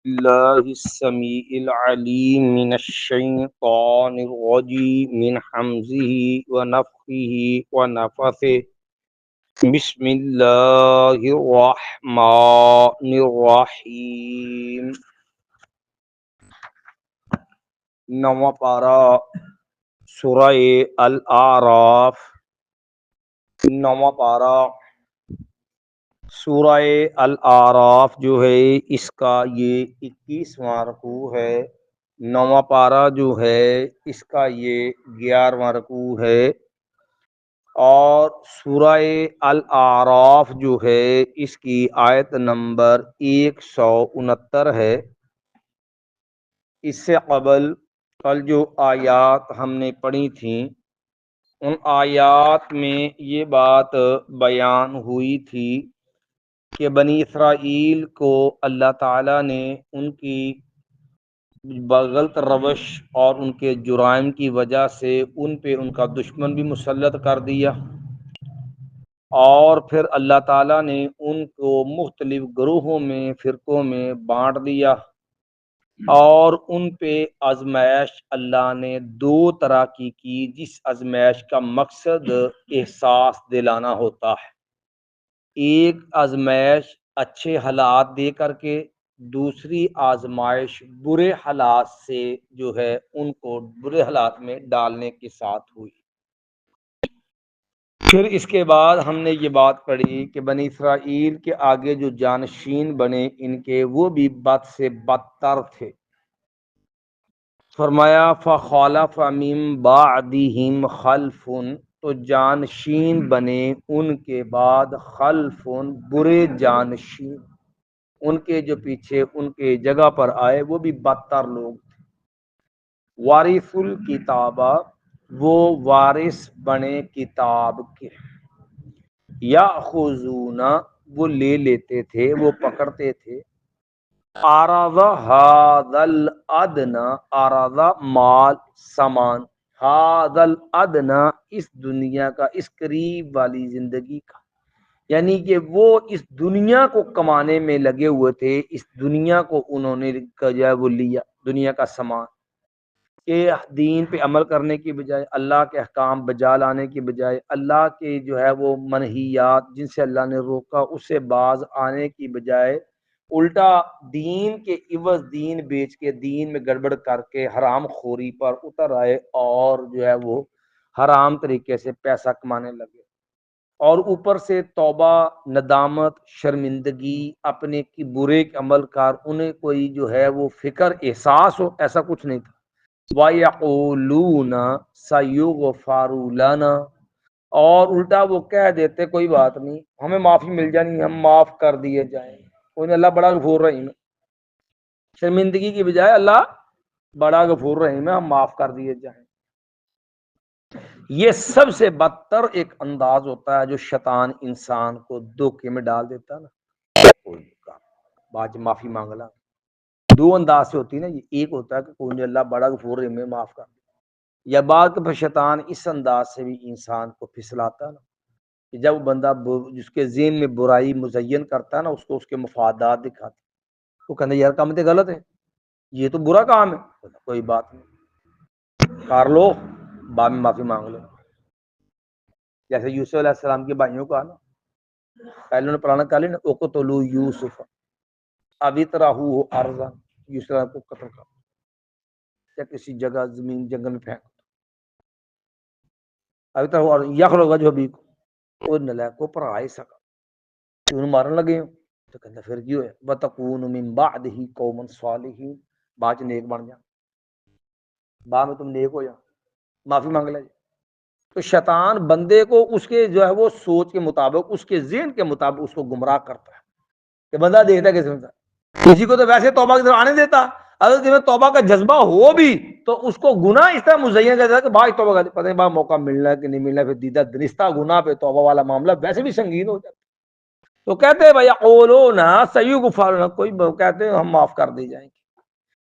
الله السميع العليم من الشيطان الرجيم من حمزه ونفخه ونفثه بسم الله الرحمن الرحيم نواں پارہ سورہ الاعراف نواں پارہ سورہ الاعراف جو ہے اس کا یہ 21واں رکوع ہے۔ نواں پارہ جو ہے اس کا یہ 11واں رکوع ہے، اور سورہ الاعراف جو ہے اس کی آیت نمبر 169 ہے۔ اس سے قبل کل جو آیات ہم نے پڑھی تھیں ان آیات میں یہ بات بیان ہوئی تھی کہ بنی اسرائیل کو اللہ تعالیٰ نے ان کی غلط روش اور ان کے جرائم کی وجہ سے ان پہ ان کا دشمن بھی مسلط کر دیا، اور پھر اللہ تعالیٰ نے ان کو مختلف گروہوں میں فرقوں میں بانٹ دیا، اور ان پہ آزمائش اللہ نے 2 طرح کی جس آزمائش کا مقصد احساس دلانا ہوتا ہے۔ ایک آزمائش اچھے حالات دے کر کے، دوسری آزمائش برے حالات سے جو ہے ان کو برے حالات میں ڈالنے کے ساتھ ہوئی۔ پھر اس کے بعد ہم نے یہ بات پڑھی کہ بنی اسرائیل کے آگے جو جانشین بنے ان کے وہ بھی بد سے بدتر تھے۔ فرمایا فخلف من بعدہم خلف، تو جانشین بنے ان کے بعد خلف، برے جانشین، ان کے جو پیچھے ان کے جگہ پر آئے وہ بھی بدتر لوگ تھے۔ وارث الکتابہ، وہ وارث بنے کتاب کے، یاخذون، وہ لے لیتے تھے، وہ پکڑتے تھے، عرض ھذا الادنی، عرض مال سامان، ھذا الادنی، اس دنیا کا، اس قریب والی زندگی کا، یعنی کہ وہ اس دنیا کو کمانے میں لگے ہوئے تھے، اس دنیا کو انہوں نے جو ہے وہ لیا، دنیا کا سامان، کہ دین پہ عمل کرنے کی بجائے، اللہ کے احکام بجا لانے کی بجائے، اللہ کے جو ہے وہ منہیات جن سے اللہ نے روکا اس سے باز آنے کی بجائے الٹا دین کے عوض دین بیچ کے، دین میں گڑبڑ کر کے حرام خوری پر اتر آئے، اور جو ہے وہ حرام طریقے سے پیسہ کمانے لگے، اور اوپر سے توبہ، ندامت، شرمندگی، اپنے کی برے عمل کر انہیں کوئی جو ہے وہ فکر احساس ہو، ایسا کچھ نہیں تھا۔ وَيَقُولُونَ سَيُغْفَرُ لَنَا، اور الٹا وہ کہہ دیتے کوئی بات نہیں، ہمیں معافی مل جانی، ہم معاف کر دیے جائیں، انہیں اللہ بڑا غفور رحیم ہے، شرمندگی کی بجائے اللہ بڑا غفور رحیم ہے، ہم معاف کر دیے جائیں۔ یہ سب سے بدتر ایک انداز ہوتا ہے جو شیطان انسان کو دھوکے میں ڈال دیتا ہے نا، بعد معافی مانگ لا، 2 انداز سے ہوتی ہے نا، یہ ایک ہوتا ہے کہ کوئی اللہ بڑا غفور رحیم ہے، معاف کر دے، یا بعد کہ شیطان اس انداز سے بھی انسان کو پھسلاتا ہے نا، کہ جب بندہ جس کے ذہن میں برائی مزین کرتا ہے نا، اس کو اس کے مفادات دکھاتا ہے، وہ کہتے ہیں یار کام تو غلط ہے، یہ تو برا کام ہے، کوئی بات نہیں کر لو، بعد میں معافی مانگ لو۔ جیسے یوسف علیہ السلام کے بھائیوں کو نا، پہلے انہوں نے پرانا کہا لی نا، اقتلوا یوسف ابطرحوہ ارضا، یوسف علیہ کو قتل کر یا کسی جگہ زمین جنگل میں پھینک، ابھی تک اور یخلق وجہ بھی کو نلائق کو پر آئے سکا، انہوں مارن لگے ہوں تو کہتا پھر کیوں ہے وَتَكُونُ مِن بَعْدِهِ قَوْمًا صَالِحِينَ، بعد نیک بن جا، بعد میں تم نیک ہو جا، معافی مانگ لے۔ تو شیطان بندے کو اس کے جو ہے وہ سوچ کے مطابق، اس کے ذہن کے مطابق اس کو گمراہ کرتا ہے، کہ بندہ دیکھتا ہے کس میں، کسی کو تو ویسے توبہ کی طرف آنے دیتا، اگر تمہیں توبہ کا جذبہ ہو بھی تو اس کو گناہ اس طرح مزین کرتا ہے کہ بھائی توبہ کا پتہ نہیں بھائی موقع ملنا ہے کہ نہیں ملنا ہے، پھر دیدہ درستہ گناہ پہ توبہ والا معاملہ ویسے بھی سنگین ہو جاتا ہے۔ تو کہتے ہیں بھائی یقولون سیغفر لنا، کوئی کہتے ہیں ہم معاف کر دی جائیں گے،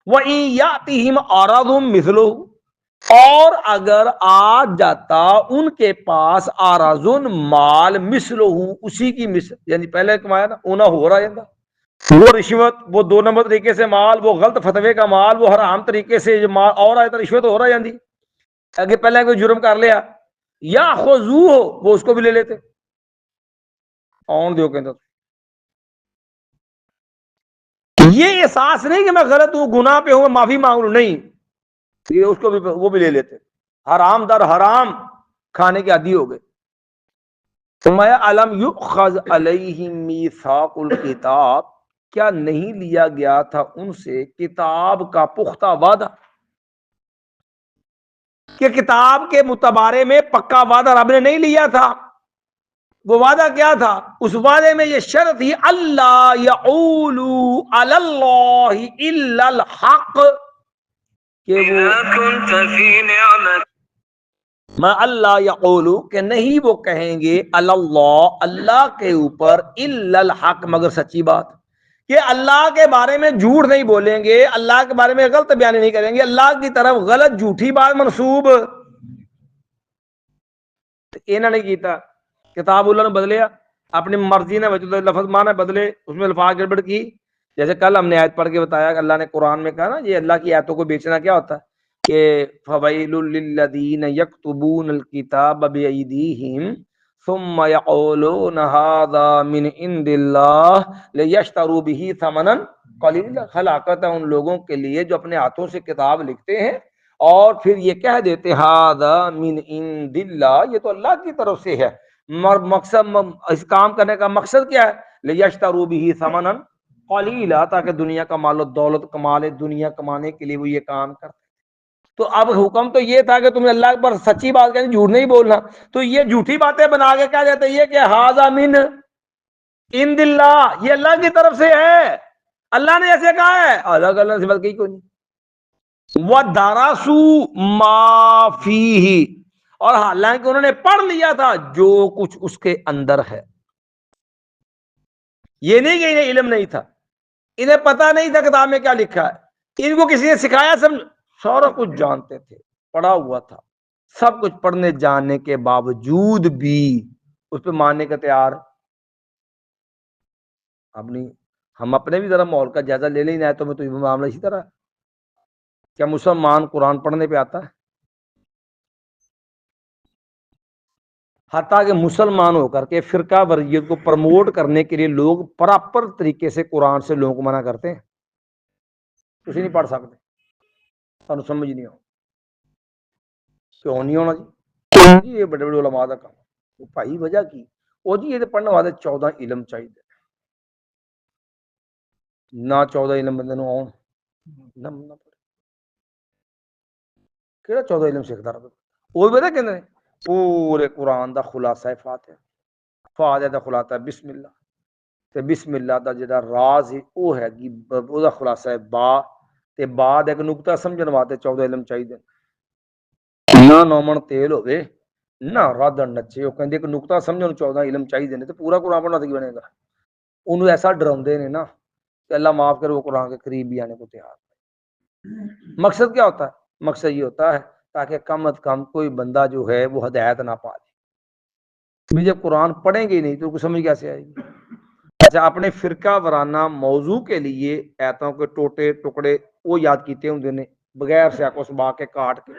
وَإِن یَأْتِهِمْ عَرَضٌ مِثْلُهُ، اور اگر آ جاتا ان کے پاس عَرَضٌ مال مثلہ، اسی کی مثل، یعنی پہلے کمایا نا اونا ہو رہا ہے، وہ رشوت، وہ دو نمبر طریقے سے مال، وہ غلط فتوے کا مال، وہ حرام طریقے سے جو مال اور آئے تو رشوت ہو رہا جاندی اگے پہلے کوئی جرم کر لیا یا خضو ہو وہ اس کو بھی لے لیتے آن دیو کہ یہ احساس نہیں کہ میں غلط ہوں گناہ پہ ہوں میں معافی مانگ لوں، نہیں، یہ اس کو بھی وہ بھی لے لیتے، حرام در حرام کھانے کے عادی ہو گئے۔ فرمایا الم یؤخذ علیہم میثاق الکتاب، کیا نہیں لیا گیا تھا ان سے کتاب کا پختہ وعدہ، کہ کتاب کے متبارے میں پکا وعدہ رب نے نہیں لیا تھا؟ وہ وعدہ کیا تھا؟ اس وعدے میں یہ شرط تھی اللہ یعولوا علی اللہ الا الحق، کہ میں اللہ یقولو کہ نہیں وہ کہیں گے اللہ اللہ کے اوپر الا الحق مگر سچی بات، کہ اللہ کے بارے میں جھوٹ نہیں بولیں گے، اللہ کے بارے میں غلط بیان نہیں کریں گے، اللہ کی طرف غلط جھوٹی بات منسوب انہوں نے کیتا، کتاب اللہ نے بدلیا اپنی مرضی نے، لفظ معنی بدلے، اس میں الفاظ گڑبڑ کی، جیسے کل ہم نے آیت پڑھ کے بتایا کہ اللہ نے قرآن میں کہا نا یہ اللہ کی آیتوں کو بیچنا کیا ہوتا ہے کہ فویل للذین یکتبون الکتاب بایدیہم ثم یقولون ھذا من عند اللہ لیشتروا بہ ثمنا قلیلا، ہلاکت ہے ان لوگوں کے لیے جو اپنے ہاتھوں سے کتاب لکھتے ہیں اور پھر یہ کہہ دیتے ھذا من عند اللہ، یہ تو اللہ کی طرف سے ہے، مقصد اس کام کرنے کا مقصد کیا ہے؟ لیشتروا بہ ثمنا قلیلا، تاکہ دنیا کا مال و دولت کما لے، دنیا کمانے کے لیے وہ یہ کام کرتے۔ تو اب حکم تو یہ تھا کہ تمہیں اللہ پر سچی بات کہنی، جھوٹ نہیں بولنا، تو یہ جھوٹی باتیں بنا کے کیا جاتا ہے یہ کہ ھذا من عند اللہ، یہ اللہ کی طرف سے ہے، اللہ نے ایسے کہا ہے، اللہ اللہ سے بات کہی کوئی نہیں۔ وَدَرَسُوا مَا فِيهِ، اور حالانکہ انہوں نے پڑھ لیا تھا جو کچھ اس کے اندر ہے، یہ نہیں کہ انہیں علم نہیں تھا، انہیں پتا نہیں تھا کتاب میں کیا لکھا ہے، ان کو کسی نے سکھایا، سمجھ سارا کچھ جانتے تھے، پڑھا ہوا تھا، سب کچھ پڑھنے جاننے کے باوجود بھی اس پہ ماننے کا تیار اب نہیں۔ ہم اپنے بھی ذرا ماحول کا جائزہ لے لیں، تو میں تو یہ معاملہ اسی طرح ہے۔ کیا مسلمان قرآن پڑھنے پہ آتا ہے؟ حتیٰ کہ مسلمان ہو کر کے فرقہ واریت کو پروموٹ کرنے کے لیے لوگ پراپر طریقے سے قرآن سے لوگوں کو منع کرتے ہیں، کچھ نہیں پڑھ سکتے، سانو سمجھ نہیں آؤ کیوں نہیں ہونا جی یہ بڑے بڑے علماء کا کام، وہ بھائی وجہ کی وہ جی یہ پڑھنے والے 14 علم چاہیے، نہ 14 علم بندے نو آن نہ پڑھے، کہڑا 14 علم سیکھتا رہا، وہ بھی پتا کہ پورے قرآن دا خلاصہ ہے فاتحہ دا خلاصہ ہے بسم اللہ، تے بسم اللہ دا جڑا راز ہے وہ ہے کہ او دا خلاصہ ہے با، تے بعد ایک نقطہ سمجھن واسطے 14 علم چاہیے، نہ نومن تیل ہوے نہ رادن نچے، وہ کہندے کہ نقطہ سمجھن 14 علم چاہیے نے، تے پورا قرآن پڑھنا تو کی بنے گا، انہوں ایسا ڈراؤندے نے نا کہ اللہ معاف کرے وہ قرآن کے قریب بھی آنے کو تیار۔ مقصد کیا ہوتا ہے؟ مقصد یہ ہوتا ہے تاکہ کم از کم کوئی بندہ جو ہے وہ ہدایت نہ پا لے، جب قرآن پڑھیں گے نہیں تو کوئی سمجھ کیسے آئے گی؟ اچھا اپنے فرقہ وارانہ موضوع کے لیے ایتوں کے ٹوٹے ٹکڑے وہ یاد کیتے ہوں نے بغیر سیاق و سباق کے کاٹ کے،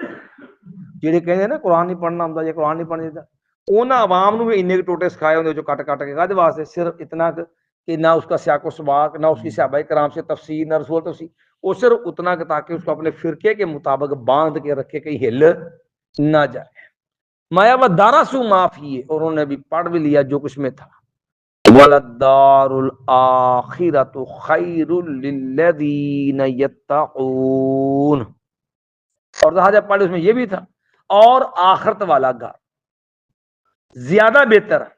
جہے کہتے نا قرآن نہیں پڑھنا ہوں، یہ قرآن نہیں پڑھنا چاہیے، انہوں عوام نے بھی انے ٹوٹے سکھائے ہوتے جو کٹ کٹ کے کہتے واسطے صرف اتنا کہ نہ اس کا سیاق و سباق، نہ اس کی صحابہ کرام سے تفسیر، نہ رسول تفسیر، وہ صرف اتنا کہ تاکہ اس کو اپنے فرقے کے مطابق باندھ کے رکھے کہیں ہل نہ جائے۔ مایا و داراسو معافی ہے، اور انہوں نے بھی پڑھ بھی لیا جو کچھ میں تھا۔ وَلَلدَّارُ الْآخِرَةُ خَيْرٌ لِلَّذِينَ يَتَّقُونَ، اور جب پڑھ اس میں یہ بھی تھا اور آخرت والا گھر زیادہ بہتر ہے،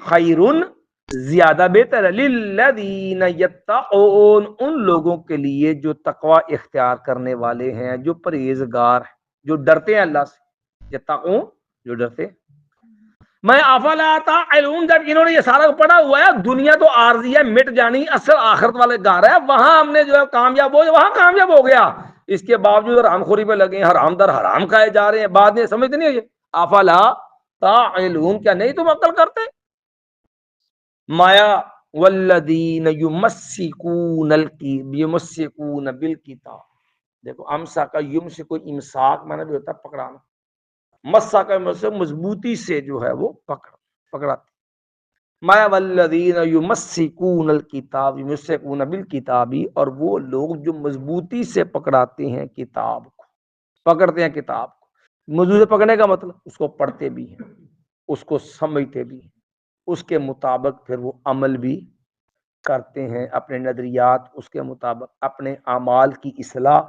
خیرن زیادہ بہتر ہے، للذین یتقون ان لوگوں کے لیے جو تقوی اختیار کرنے والے ہیں، جو پرہیزگار ہیں، جو ڈرتے ہیں اللہ سے، یتقون جو ڈرتے ہیں۔ میں افلا تعقلون، جب انہوں نے یہ سارا پڑھا ہوا ہے دنیا تو عارضی ہے مٹ جانی، اصل آخرت والے گھر ہے، وہاں ہم نے جو ہے کامیاب ہو، وہاں کامیاب ہو گیا، اس کے باوجود حرام خوری پہ لگے ہیں، حرام در حرام کھائے جا رہے ہیں، بعد میں سمجھتے نہیں ہے یہ افلا تعقلون، کیا نہیں تم عقل کرتے؟ مایا والذین یمسکون بالکتاب. دیکھو امسا کا یمسک امساک معنی بھی ہوتا ہے پکڑانا، مسا کا مضبوطی سے جو ہے وہ پکڑاتے. ما والذین یمسکون الکتاب یمسکون بالکتاب، اور وہ لوگ جو مضبوطی سے پکڑاتے ہیں کتاب کو، پکڑتے ہیں کتاب کو. مضبوطی سے پکڑنے کا مطلب اس کو پڑھتے بھی ہیں، اس کو سمجھتے بھی ہیں، اس کے مطابق پھر وہ عمل بھی کرتے ہیں، اپنے نظریات اس کے مطابق، اپنے اعمال کی اصلاح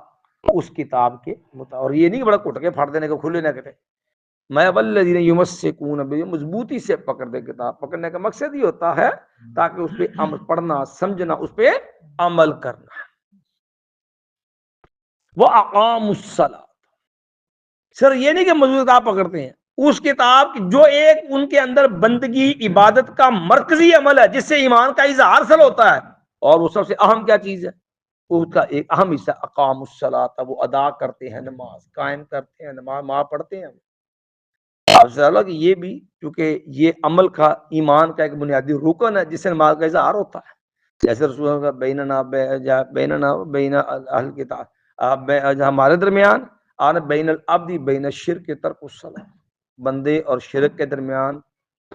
اس کتاب کے مطابق. اور یہ نہیں بڑا کٹ کے پھاڑ دینے کو کھلے نہ کرے. میں والذین یمسکون مضبوطی سے پکڑ دے کتاب. پکڑنے کا مقصد یہ ہوتا ہے تاکہ اس پہ عمل، پڑھنا سمجھنا، اس پہ عمل کرنا. وہ اقام الصلاۃ، سر یہ نہیں کہ مضبوط کتاب پکڑتے ہیں، اس کتاب جو ایک ان کے اندر بندگی عبادت کا مرکزی عمل ہے جس سے ایمان کا اظہار حاصل ہوتا ہے، اور وہ سب سے اہم کیا چیز ہے، اس کا ایک اہم حصہ اقام الصلاۃ، وہ ادا کرتے ہیں نماز، قائم کرتے ہیں نماز، ماں پڑھتے ہیں. اب یہ بھی کیونکہ یہ عمل کا ایمان کا ایک بنیادی رکن ہے جس سے نماز کا اظہار ہوتا ہے. جیسے رسول اللہ کا بین اہل کتاب، ہمارے درمیان آن بین العبد بین الشرک ترک الصلاۃ، بندے اور شرک کے درمیان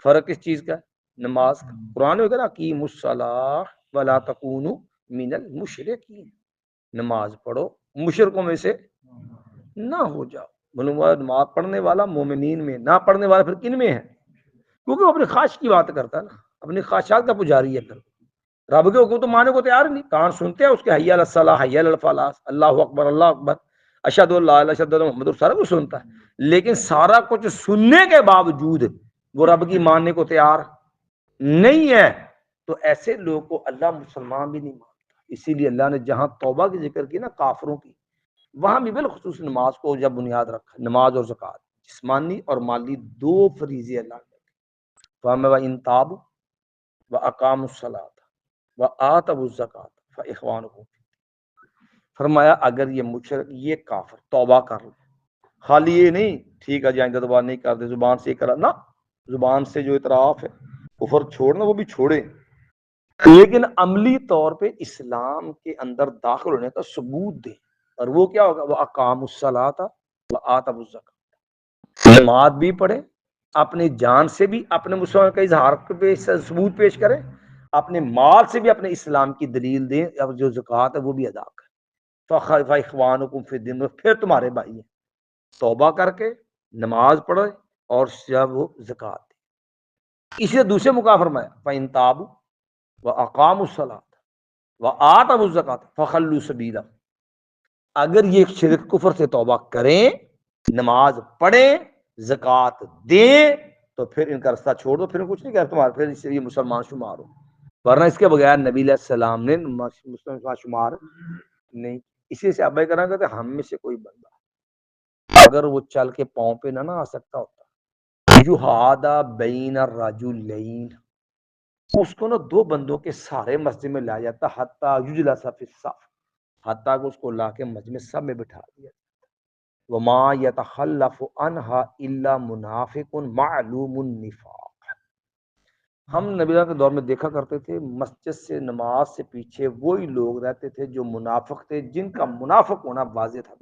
فرق کس چیز کا ہے؟ نماز کا. قرآن میں کہا اقیموا الصلاۃ ولا تکونوا من المشرکین، نماز پڑھو مشرکوں میں سے نہ ہو جاؤ. نماز پڑھنے والا مومنین میں، نہ پڑھنے والا پھر کن میں ہے؟ کیونکہ وہ اپنی خواہش کی بات کرتا ہے نا، اپنی خواہشات کا پجاری ہے. پھر رب کے حکم تو ماننے کو تیار نہیں، کان سنتے ہیں اس کے حی علی الصلاۃ حی علی الفلاح، اللہ اکبر اللہ اکبر، اشہد ان لا الہ الا اللہ محمد، سارا کچھ سنتا ہے، لیکن سارا کچھ سننے کے باوجود وہ رب کی ماننے کو تیار نہیں ہے. تو ایسے لوگ کو اللہ مسلمان بھی نہیں مانتا. اسی لیے اللہ نے جہاں توبہ کی ذکر کی نا کافروں کی، وہاں بھی بالخصوص نماز کو جب بنیاد رکھا، نماز اور زکوٰۃ، جسمانی اور مالی دو فریضے اللہ نے. فَأَمَّا وَإِن تَابُوا وَأَقَامُوا الصَّلَاةَ وَآتَوُا الزَّكَاةَ فَإِخْوَانُكُمْ. فرمایا اگر یہ مشرک، یہ کافر توبہ کر لے، خالی یہ نہیں ٹھیک ہے جی آئندہ دوبارہ نہیں کرتے، زبان سے کرا نہ، زبان سے جو اعتراف ہے کفر چھوڑنا وہ بھی چھوڑے، لیکن عملی طور پہ اسلام کے اندر داخل ہونے کا ثبوت دے. اور وہ کیا ہوگا؟ وہ اقام الصلاۃ و آتوا الزکات، نماز بھی پڑھے، اپنی جان سے بھی اپنے مسلمان کا اظہار پہ ثبوت پیش کرے، اپنے مال سے بھی اپنے اسلام کی دلیل دیں، جو زکوٰۃ ہے وہ بھی ادا کرے. فاخوانکم فی الدین، پھر تمہارے بھائی ہیں. توبہ کر کے نماز پڑھے اور جب وہ زکوٰۃ دے. اسی لیے دوسرے موقع فرمایا فَإِن تَابُوا وَأَقَامُوا الصَّلَاةَ وَآتَوُا الزَّكَاةَ فَخَلُّوا سَبِيلَهُمْ. اگر یہ شرک کفر سے توبہ کریں، نماز پڑھیں، زکوٰۃ دیں، تو پھر ان کا رستہ چھوڑ دو، پھر کچھ نہیں کہتے تمہارے، پھر اس سے یہ مسلمان شمار ہو. ورنہ اس کے بغیر نبی علیہ السلام نے مسلمان شمار نہیں. اسی سے ابا کرنا کہتے ہم میں سے کوئی بندہ اگر وہ چل کے پاؤں پہ نہ آ سکتا ہوتا، یحادی بین الرجلین، اس کو نا دو بندوں کے سارے مسجد میں لایا جاتا، حتی یجلس فی الصف، حتیٰ کہ اس کو لا کے مسجد میں سب میں بٹھا دیا. وما یتخلف عنہا الا منافق معلوم النفاق. ہم نبی اللہ کے دور میں دیکھا کرتے تھے مسجد سے نماز سے پیچھے وہی لوگ رہتے تھے جو منافق تھے، جن کا منافق ہونا واضح تھا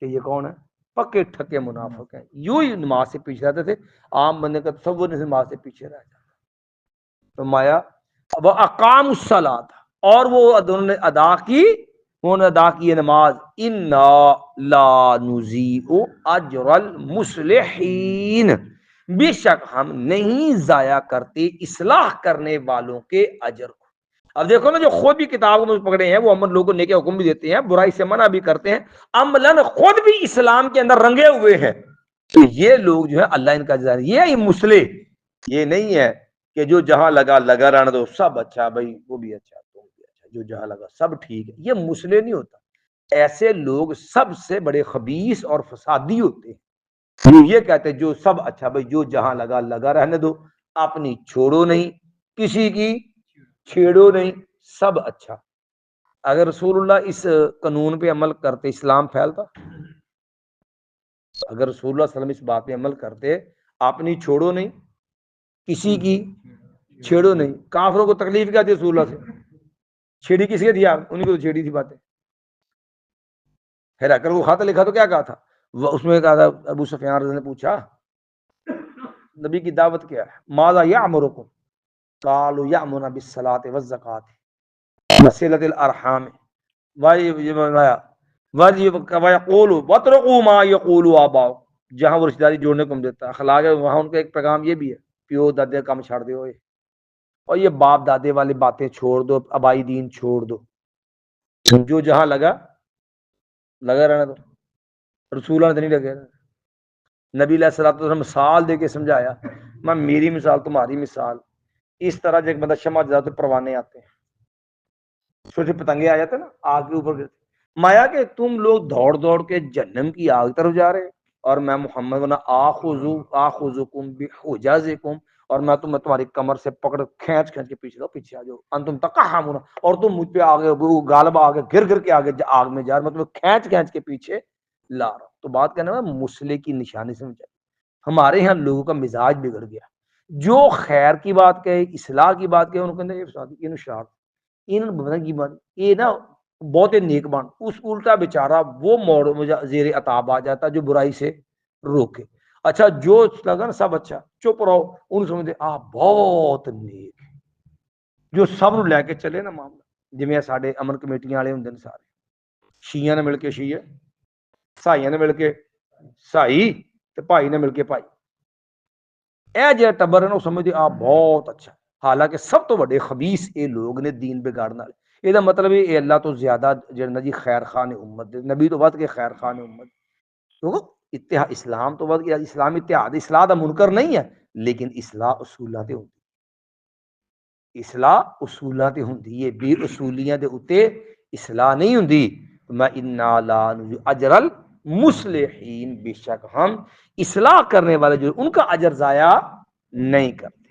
کہ یہ کون ہے، پکے ٹھکے منافق ہیں. یوں ہی نماز سے پیچھے رہتے تھے، عام بندے کا تصور نہیں نماز سے پیچھے رہ جاتا. فرمایا وہ اقام الصلاۃ، اور وہ انہوں نے ادا کی، انہوں نے ادا کی نماز. انا لا نضیع اجر المصلحین، بے شک ہم نہیں ضائع کرتے اصلاح کرنے والوں کے اجر کو. اب دیکھو نا جو خود بھی کتاب میں پکڑے ہیں وہ عمل لوگوں کو نیک حکم بھی دیتے ہیں، برائی سے منع بھی کرتے ہیں، عملاً خود بھی اسلام کے اندر رنگے ہوئے ہیں. تو یہ لوگ جو ہے اللہ ان کا جزا، یہ مصلح یہ نہیں ہے کہ جو جہاں لگا لگا رہنا دو، سب اچھا بھائی وہ بھی اچھا تو بھی اچھا، جو جہاں لگا سب ٹھیک ہے. یہ مصلح نہیں ہوتا. ایسے لوگ سب سے بڑے خبیث اور فسادی ہوتے ہیں جو یہ کہتے ہیں جو سب اچھا بھائی، جو جہاں لگا لگا رہنے دو، اپنی چھوڑو نہیں، کسی کی چھیڑو نہیں، سب اچھا. اگر رسول اللہ اس قانون پہ عمل کرتے اسلام پھیلتا؟ اگر رسول اللہ صلی اللہ علیہ وسلم اس بات پہ عمل کرتے، اپنی چھوڑو نہیں، کسی کی چھیڑو نہیں. کافروں کو تکلیف کیا تھی رسول اللہ سے؟ چھیڑی کس کے تھی آپ؟ انہیں کو تو چھیڑی تھی باتیں. ہرقل کو خط لکھا تو کیا کہا تھا؟ اس میں کہا تھا ابو سفیان رضی نے پوچھا نبی کی دعوت کیا ہے؟ ماذا یامرکم؟ قالوا یامرنا بالصلاۃ والزکاۃ وصلۃ الارحام ویقولوا واترکوا ما یقول آباؤکم. جہاں وہ رشتہ داری جوڑنے کو ہم دیتا ہے اخلاق ہے، وہاں ان کا ایک پیغام یہ بھی ہے پیو دادے کام چھاڑ دے ہوئے، اور یہ باپ دادے والی باتیں چھوڑ دو، ابائی دین چھوڑ دو. جو جہاں لگا رہنا دو. رسول اللہ نے نہیں لگے. نبی علیہ الصلوۃ والسلام مثال دے کے سمجھایا، میں میری مثال تمہاری مثال. اس طرح جب ایک بندہ شمع جلاتا تو پروانے آتے ہیں، چھوٹے پتنگے آ جاتے ہیں نا آگ کے اوپر گرتے. مایا کہ تم لوگ دوڑ دوڑ کے جہنم کی آگ طرف جا رہے، اور میں محمد آخذکم بحجازکم، اور میں تمہاری کمر سے پکڑ کھینچ کے پیچھے آ جاؤ. انتم تقحمون، اور تم مجھ پہ آگے غالب آگے گر کے آگے آگ میں جا رہے، مطلب کھینچ کے پیچھے لا رہا. تو بات کہنا ہے مسئلے کی نشانی سمجھا. ہمارے یہاں لوگوں کا مزاج بگڑ گیا، جو خیر کی بات کہے، اصلاح کی بات کہے، ان کو یہ شرط کی بات یہ نا بہت نیک بان، اس الٹا بیچارہ وہ موڑ زیر عتاب آ جاتا جو برائی سے روکے. اچھا جو لگا نا سب اچھا چپ رہو، ان سمجھتے آپ بہت نیک. جو صبر لے کے چلے نا معاملہ، جویں ساڈے امن کمیٹیاں والے ہوندے نے سارے، شیعہ نے مل کے شیعہ، سائیاں نے مل کے سائی، تے بھائی نے مل کے بھائی. اے جے ٹبر ہے نا سمجھتے آپ بہت اچھا. حالانکہ سب تو بڑے خبیث یہ لوگ نے دین بگاڑنے والے. یہ مطلب ہے اللہ تو زیادہ جڑنا جی خیر خان امت، نبی تو ود کے خیر خان امت. اتحاد اسلام تو ود گیا، اسلام اتحاد اصلاح دا منکر نہیں ہے، لیکن اصلاح اصولات ہوندی، اصلاح اصولات ہوندی ہے. بے اصولیاں دے اوتے اصلاح نہیں ہوندی. میں انا لا نضيع اجر المصلحین، بے شک ہم اصلاح کرنے والے جو ان کا اجر ضائع نہیں کرتے.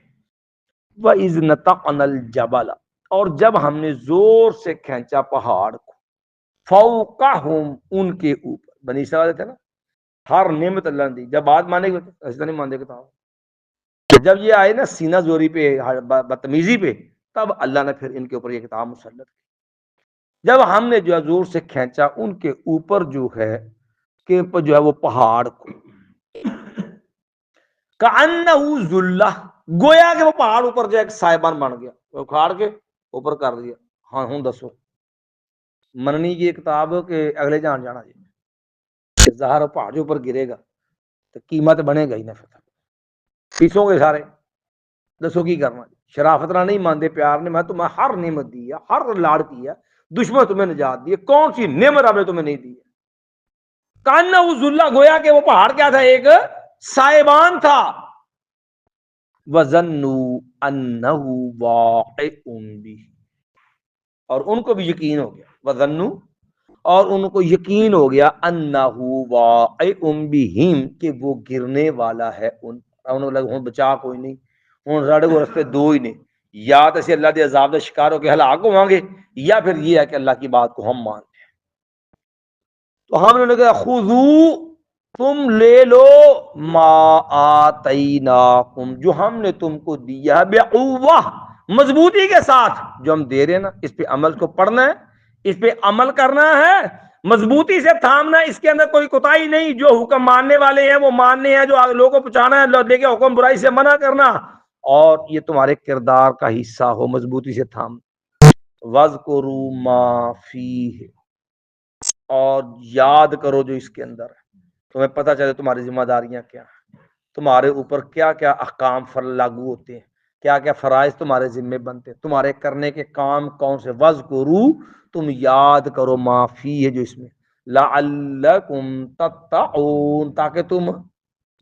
وَإِذْ نَتَقْنَا الْجَبَلَ، اور جب ہم نے زور سے کھینچا پہاڑ کو، فوقہم ان کے اوپر. بنی اسرائیل تھے نا، ہر نعمت اللہ نے دی. جب بات مانے گے ایسا نہیں مانتے کتاب. جب یہ آئے نا سینہ زوری پہ، بدتمیزی پہ، تب اللہ نے پھر ان کے اوپر یہ کتاب مسلط کی. جب ہم نے جو ہے زور سے کھینچا ان کے اوپر جو ہے کہ جو ہے وہ پہاڑ کو، کأنہ ذلہ، گویا کہ وہ پہاڑ اوپر جو ایک سائبان بن گیا، وہ اکھاڑ کے اوپر کر دیا. ہاں ہوں دسو مننی کی کتاب کہ اگلے جان جانا جی ظاہر پہاڑ کے اوپر گرے گا تو قیمت بنے گا ہی نہ، پھر پیسوں گے سارے. دسو کی کرنا؟ شرافت نہ نہیں مانتے، پیار نے میں تمہیں ہر نعمت دی ہے، ہر لاڑ کی ہے، دشمن تمہیں نجات دی ہے، کون سی نعمت آپ نے تمہیں نہیں دی ہے؟ کانہ ذلہ، گویا کہ وہ پہاڑ کیا تھا؟ ایک سائبان تھا. وَظَنُّوا أَنَّهُ وَاقِعٌ بِهِ، اور ان کو بھی یقین ہو گیا. وَظَنُّوا، اور ان کو یقین ہو گیا، أَنَّهُ وَاقِعٌ بِهِمْ، کہ وہ گرنے والا ہے ان. انہوں لگ ہوں بچا کوئی نہیں، ہوں ساڑھے کو رستے دو ہی نہیں، یا تو اسے اللہ دے عذاب کا شکار ہو کے ہلاک ہوواں گے، یا پھر یہ ہے کہ اللہ کی بات کو ہم مانتے ہیں. تو ہم نے کہا خذو، تم لے لو، ما آتیناکم، جو ہم نے تم کو دیا ہے، بقوہ، مضبوطی کے ساتھ. جو ہم دے رہے ہیں نا اس پہ عمل کو پڑھنا ہے، اس پہ عمل کرنا ہے، مضبوطی سے تھامنا ہے، اس کے اندر کوئی کوتاہی نہیں. جو حکم ماننے والے ہیں وہ ماننے ہیں، جو لوگوں کو پہنچانا ہے، لے کے حکم برائی سے منع کرنا، اور یہ تمہارے کردار کا حصہ ہو، مضبوطی سے تھام. وَاذْكُرُوا مَا فِيهِ، اور یاد کرو جو اس کے اندر ہے، تمہیں پتہ چلے تمہاری ذمہ داریاں کیا ہیں، تمہارے اوپر کیا کیا احکام لاگو ہوتے ہیں، کیا کیا فرائض تمہارے ذمے بنتے ہیں، تمہارے کرنے کے کام کون سے. وَاذْكُرُوا، تم یاد کرو، ما فیہ، جو اس میں، لعلکم تتقون، تاکہ تم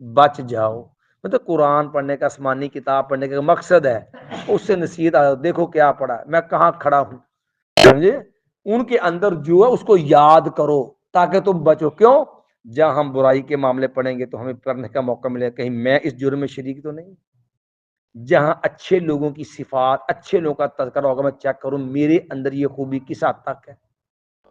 بچ جاؤ. مطلب قرآن پڑھنے کا، آسمانی کتاب پڑھنے کا مقصد ہے اس سے نصیحت آ، دیکھو کیا پڑھا ہے، میں کہاں کھڑا ہوں، سمجھے؟ ان کے اندر جو ہے اس کو یاد کرو تاکہ تم بچو. کیوں؟ جہاں ہم برائی کے معاملے پڑھیں گے تو ہمیں پڑھنے کا موقع ملے کہیں میں اس جرم میں شریک تو نہیں. جہاں اچھے لوگوں کی صفات، اچھے لوگوں کا تذکرہ ہوگا، میں چیک کروں میرے اندر یہ خوبی کس حد تک ہے.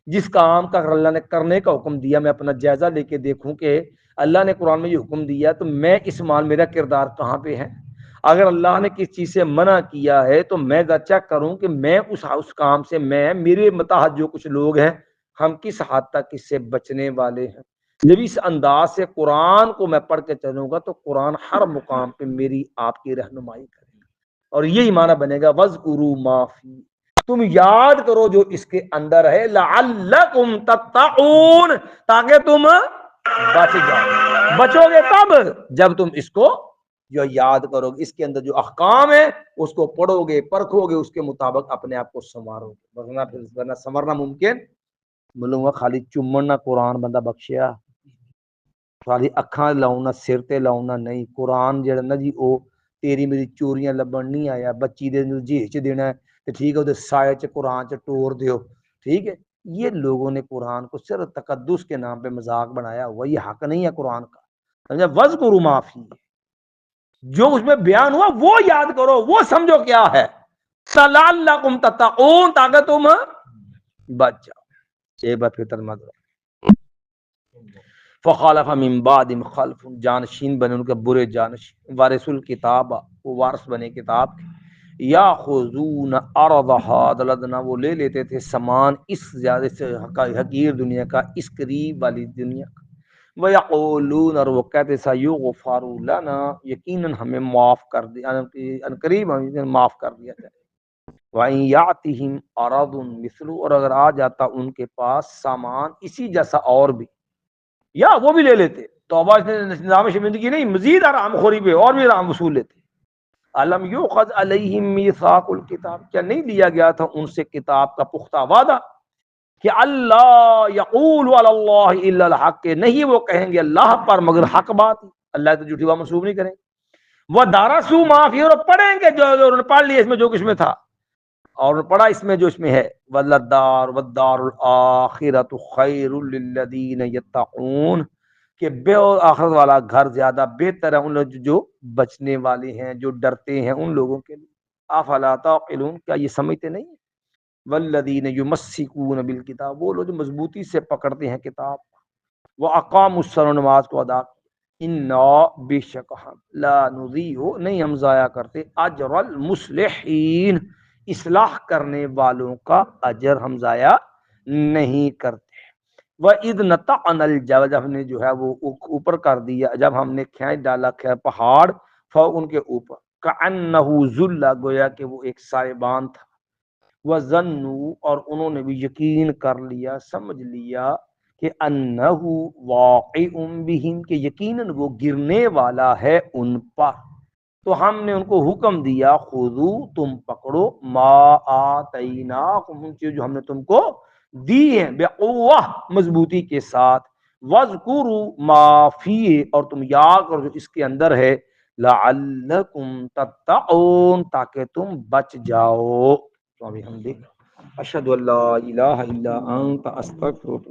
جس کام کا اللہ نے کرنے کا حکم دیا، میں اپنا جائزہ لے کے دیکھوں کہ اللہ نے قرآن میں یہ حکم دیا تو میں اس مان، میرا کردار کہاں پہ ہے. اگر اللہ نے کس چیز سے منع کیا ہے تو میں چیک کروں کہ میں اس کام سے میرے متحد جو کچھ لوگ ہیں ہم کس حد تک اس سے بچنے والے ہیں. جب اس انداز سے قرآن کو میں پڑھ کے چلوں گا تو قرآن ہر مقام پہ میری آپ کی رہنمائی کرے گا. اور یہی معنی بنے گا وَاذْكُرُوا مَا فِيهِ، تم یاد کرو جو اس کے اندر ہے، لَعَلَّكُمْ تَتَّقُونَ، تاکہ تم بچ جاؤ. بچو گے کب؟ جب تم اس کو جو یاد کرو گے، اس کے اندر جو احکام ہے اس کو پڑھو گے، پرکھو گے، اس کے مطابق اپنے آپ کو سنوارو گے. ورنہ سنورنا ممکن ملوں خالی چومن نہ قرآن بندہ بخشیا، خالی اکھاں لاؤں نہ سر تے لاؤں نہ نہیں. قرآن جڑا نا جی او تیری میری چوریاں لبن نہیں آیا. بچی دے جہیز چ دینا ہے تو ٹھیک ہے، سائے چ قرآن چ ٹور دیو، ٹھیک ہے. یہ لوگوں نے قرآن کو صرف تقدس کے نام پہ مذاق بنایا ہوا، یہ حق نہیں ہے قرآن کا. سمجھا؟ وَاذْكُرُوا مَا فِيهِ، جو اس میں بیان ہوا وہ یاد کرو، وہ سمجھو کیا ہے. لَعَلَّكُمْ تَتَّقُونَ، تاکہ تم بچ جاؤ. ایک بار پھر ترجمہ کرو. فخالف من بعدهم خلف، جانشین بنے ان کے برے جانشین، وارث الکتاب، وہ وارث بنے کتاب کے. یاخذون عرض هذا الادنی، وہ لے لیتے تھے سامان اس زیادہ سے حقیر دنیا کا، اس قریب والی دنیا کا. وَيَقُولُونَ، اور وہ کہتے سَيُغْفَرُ لَنَا، یقیناً ہمیں معاف کر دیا، ان قریب ہمیں معاف کر دیا جائے. وَإِن يَأْتِهِمْ عَرَضٌ مِثْلُهُ، اور اگر آ جاتا ان کے پاس سامان اسی جیسا اور بھی، یا وہ بھی لے لیتے. توبہ نظام شرمندگی نہیں، مزید آرام خوری پہ اور بھی آرام وصول لیتے. الم یؤخذ علیہم میثاق الکتاب، کیا نہیں لیا گیا تھا ان سے کتاب کا پختہ وعدہ کہ اللہ یقول علی اللہ الا الحق، کہ نہیں وہ کہیں گے اللہ پر مگر حق بات. اللہ تو جھوٹی بات منسوب نہیں کریں. وہ دارسوا ما فیہ، اور پڑھیں گے جو انہوں نے پڑھ لیا اس میں جو کچھ میں تھا، اور پڑھا اس میں جو اس میں ہے. والدار الآخرۃ خیر للذین یتقون، کہ بے آخرت والا گھر زیادہ بہتر ہے ان لوگ جو بچنے والے ہیں، جو ڈرتے ہیں ان لوگوں کے لیے. افلا تعقلون، کیا یہ سمجھتے نہیں؟ والذین یمسکون بالکتاب، وہ لوگ جو مضبوطی سے پکڑتے ہیں کتاب. واقاموا الصلاۃ، نماز کو ادا. انا بے شک ہم لا نضیع، نہیں ہم ضائع کرتے، اجر المصلحین، اصلاح کرنے والوں کا اجر ہم ضائع نہیں کرتے. وَإِذْ نَتَعْنَا الْجَبَلَ، جب ہم نے جو ہے وہ اوپر کر دیا، جب ہم نے کھینچ ڈالا پہاڑ، فوق ان کے اوپر، كَأَنَّهُ ظُلَّ، گویا کہ وہ ایک سائبان تھا. وَظَنُّوا، اور انہوں نے بھی یقین کر لیا، سمجھ لیا کہ انہ واقع بہم، کہ یقیناً وہ گرنے والا ہے ان پر. تو ہم نے ان کو حکم دیا خذو، تم پکڑو، ما آتیناکم، جو ہم نے تم کو دی ہیں، بقوہ، مضبوطی کے ساتھ. واذکروا ما فیہ، اور تم یاد کرو جو اس کے اندر ہے، لعلکم تتقون، تاکہ تم بچ جاؤ. تو ابھی ہم دیکھ اشہد ان لا الہ الا انت استغفرک.